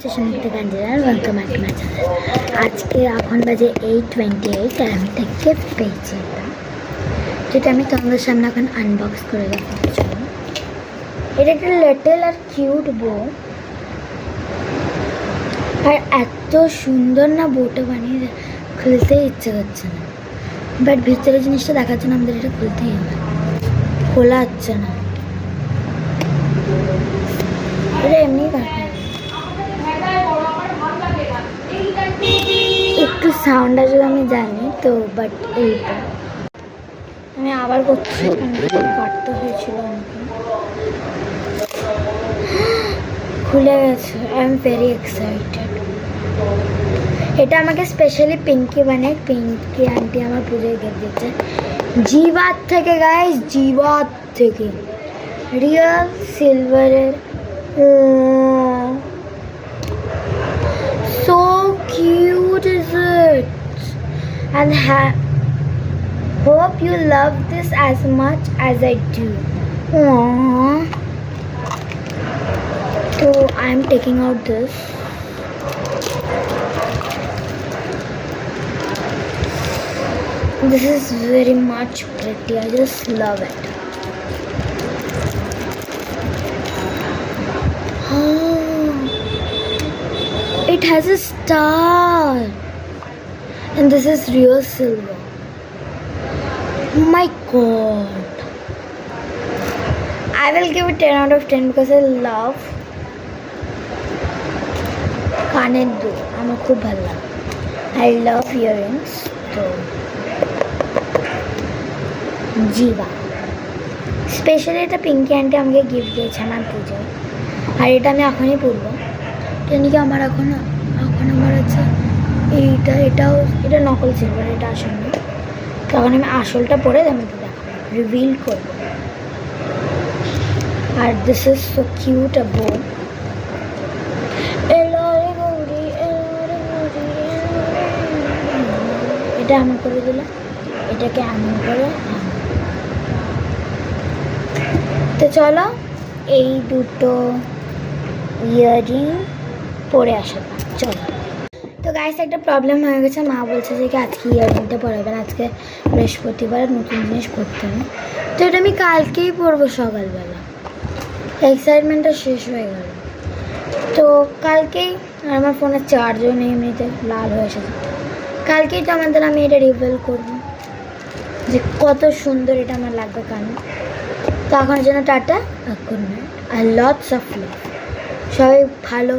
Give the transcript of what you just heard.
হচ্ছে সুমিত্রা গাঞ্জার welcome back to my channel. আজকে এখন বাজে 8:28 আর আমি একটা গিফট পেয়েছি, যেটা আমি তোমাদের সামনে এখন আনবক্স করে দেখাচ্ছি। এটা একটা লিটল আর কিউট বউ, আর এত সুন্দর না বউটা বানিয়ে খুলতেই ইচ্ছে করছে না, বাট ভিতরে জিনিসটা দেখার জন্য আমাদের এটা খুলতেই হবে, খোলা হচ্ছে না। এটা এমনি একটু সাউন্ড আসবে আমি জানি তো, বাট এইটা আমি আবার করছি, কাটতে হয়েছিল আমাকে। খুলে গেছে, আই এম ভেরি এক্সাইটেড। এটা আমাকে স্পেশালি পিঙ্কি বানিয়ে, পিঙ্কি আন্টি আমার পুজোয় গিফট দিচ্ছে জিবাত থেকে গাইস, জিবাত থেকে রিয়েল সিলভারের। So cute is it, and hope you love this as much as I do. Aww. So I'm taking out this. This is very much pretty. I just love it. It has a star, and this is real silver. Oh my god, I will give it 10 out of 10 because I love কানের দুল, আমার খুব ভালো লাগে। I love earrings, তো জিবা specially এটা Pinki aunty আমাকে গিফট দিয়েছে আমার পুজোয়, আর এটা আমি এখনই পরবো। কি আমার এখন আমার আছে এইটা, এটা নকল সিলভার, এটা আসল না। তখন আমি আসলটা পরে আমি দেখাবো, রিভিল করবো। আর দিস ইজ সো কিউট আ বউ। এটা এমন করে দিলে, এটাকে এমন করে। তো চলো এই দুটো ইয়ারিং পরে আসা চলো। তো গাইস একটা প্রবলেম হয়ে গেছে, মা বলছে যে কি আজকে ইয়ারিংটা পরাবে না, আজকে বৃহস্পতিবার, নতুন জিনিস পরতে হবে। তো এটা আমি কালকেই পরবো সকালবেলা, এক্সাইটমেন্টটা শেষ হয়ে গেল। তো কালকেই, আর আমার ফোনের চার্জও নেই, এমনিতে লাল হয়ে এসেছে। কালকেই তো আমাদের আমি এটা রিভিল করবো যে কত সুন্দর এটা আমার লাগবে কানে। তো এখন জন্য tata, good night, are lots of love. সবাই ভালো